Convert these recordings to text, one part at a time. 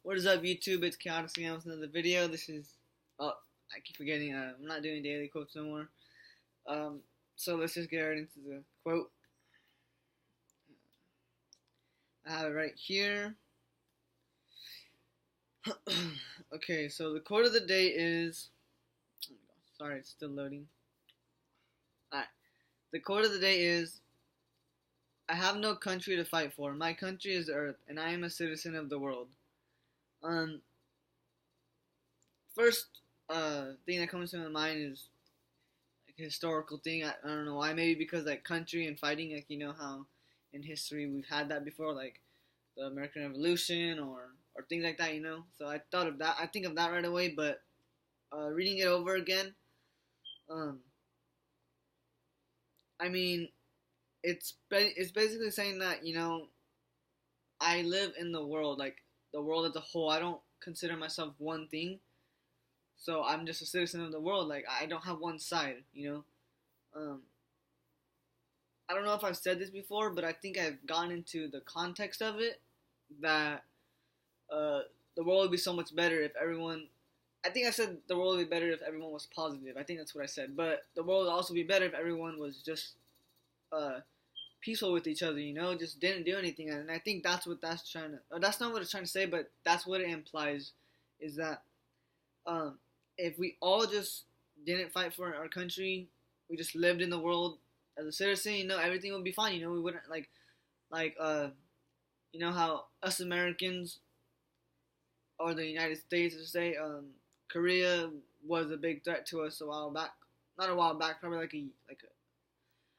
What is up, YouTube? It's Chaotic Scam with another video. I keep forgetting. I'm not doing daily quotes no more. So let's just get right into the quote. I have it right here. Okay, so the quote of the day is. Oh my gosh, sorry, it's still loading. Alright, the quote of the day is: I have no country to fight for. My country is the earth, and I am a citizen of the world. Um, First thing that comes to my mind is like a historical thing. I don't know why. Maybe because like country and fighting, like you know how in history we've had that before, like the American Revolution or things like that. You know. So I thought of that. I think of that right away. But reading it over again, um, I mean, it's basically saying that I live in the world, like the world as a whole. I don't consider myself one thing. So I'm just a citizen of the world. Like I don't have one side. I don't know if I've said this before, but I think I've gone into the context of it that uh, the world would be so much better if everyone. I think I said the world would be better if everyone was positive. I think that's what I said. But the world would also be better if everyone was just uh, peaceful with each other. Just didn't do anything. And I think that's what that's trying to. That's not what it's trying to say, but that's what it implies. Is that um, if we all just didn't fight for our country, we just lived in the world as a citizen, everything would be fine. We wouldn't like how us Americans or the United States, to say, Korea was a big threat to us a while back. Not a while back, probably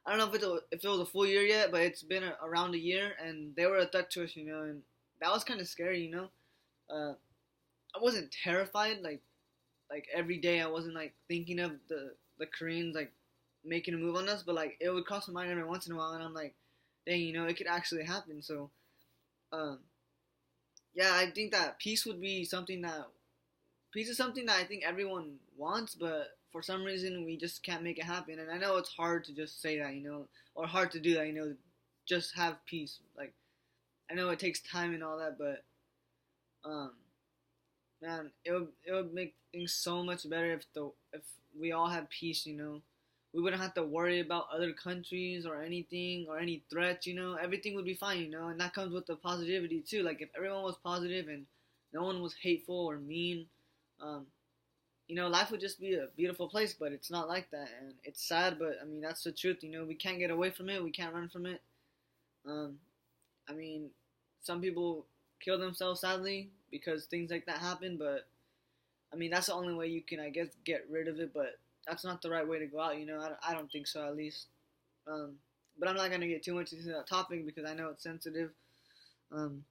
I don't know if it was a full year yet, but it's been around a year, and they were a threat to us, and that was kind of scary. I wasn't terrified, like every day. I wasn't like thinking of the Koreans like making a move on us, but like it would cross my mind every once in a while, and I'm like, dang, it could actually happen. So, um, yeah, I think that peace is something that I think everyone wants, but for some reason we just can't make it happen. And I know it's hard to just say that, or hard to do that, just have peace. Like I know it takes time and all that, but um, man, it would make things so much better if we all had peace. We wouldn't have to worry about other countries or anything or any threats. Everything would be fine. And that comes with the positivity too. Like if everyone was positive and no one was hateful or mean, um, life would just be a beautiful place. But it's not like that, and it's sad. But I mean, that's the truth. We can't get away from it. We can't run from it. Um, I mean, some people kill themselves sadly because things like that happen. But I mean, that's the only way you can, I guess, get rid of it. But that's not the right way to go out. I don't think so, at least. Um, but I'm not gonna get too much into that topic because I know it's sensitive. Um,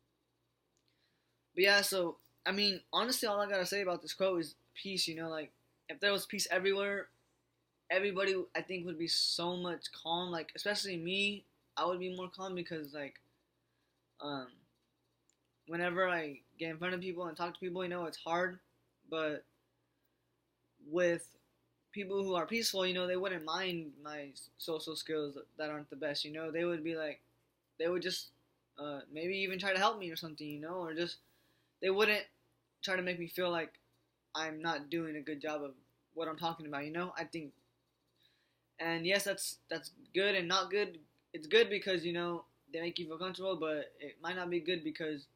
but yeah, so I mean, honestly, all I gotta say about this quote is peace. Like if there was peace everywhere, everybody I think would be so much calm. Like especially me, I would be more calm because like um, whenever I get in front of people and talk to people, it's hard, but with people who are peaceful, they wouldn't mind my social skills that aren't the best. They would be like, they would just maybe even try to help me or something, or just they wouldn't try to make me feel like I'm not doing a good job of what I'm talking about. I think, and yes, that's good and not good. It's good because they make you feel comfortable, but it might not be good because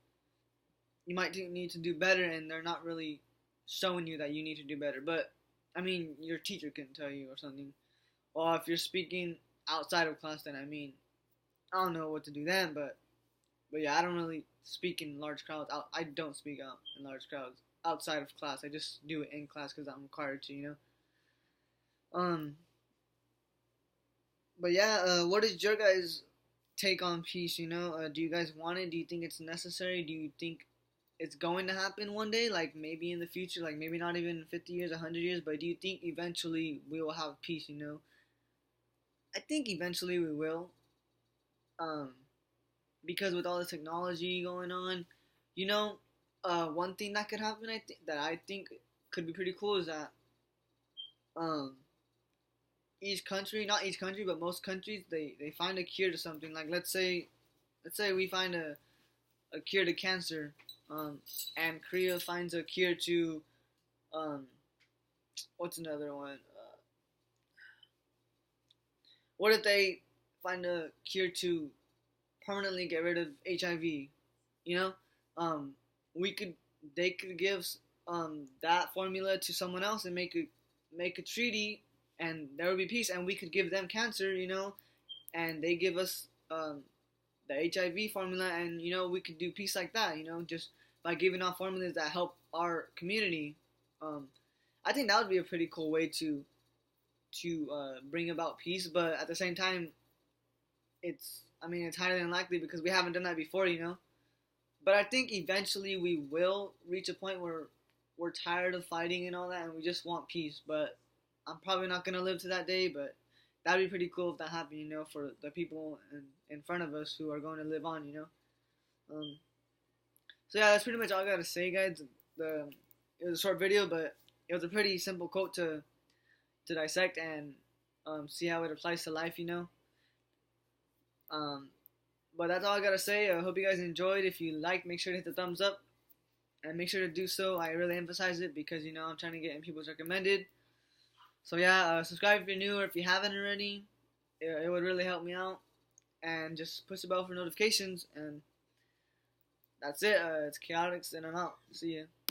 you might need to do better, and they're not really showing you that you need to do better. But I mean, your teacher can tell you or something. Or if you're speaking outside of class, then I mean, I don't know what to do then. But yeah, I don't really speak in large crowds. I don't speak out in large crowds outside of class. I just do it in class because I'm required to. Um. But yeah, what is your guys' take on peace? Do you guys want it? Do you think it's necessary? Do you think it's going to happen one day, like maybe in the future, like maybe not even 50 years, 100 years, but do you think eventually we will have peace? I think eventually we will, um, because with all the technology going on, you know, one thing that could happen, that I think could be pretty cool is that, um, each country, not each country, but most countries, they find a cure to something. Like let's say we find a cure to cancer, and Korea finds a cure to um, what's another one? What if they find a cure to permanently get rid of HIV? You know, um, we could they could give that formula to someone else and make a treaty, and there would be peace, and we could give them cancer. And they give us the HIV formula, and we could do peace like that. Just by giving out formulas that help our community. Um, I think that would be a pretty cool way to bring about peace, but at the same time, it's highly unlikely because we haven't done that before. But I think eventually we will reach a point where we're tired of fighting and all that, and we just want peace. But I'm probably not gonna live to that day, but that'd be pretty cool if that happened, for the people in front of us who are going to live on. Um, so yeah, that's pretty much all I gotta say, guys. It was a short video, but it was a pretty simple quote to dissect and see how it applies to life. Um, but that's all I gotta say. I hope you guys enjoyed. If you liked, make sure to hit the thumbs up and make sure to do so. I really emphasize it because I'm trying to get in people's recommended. So yeah, subscribe if you're new or if you haven't already. It would really help me out. And just push the bell for notifications. And that's it. It's Chaotix, and I'm out. See ya.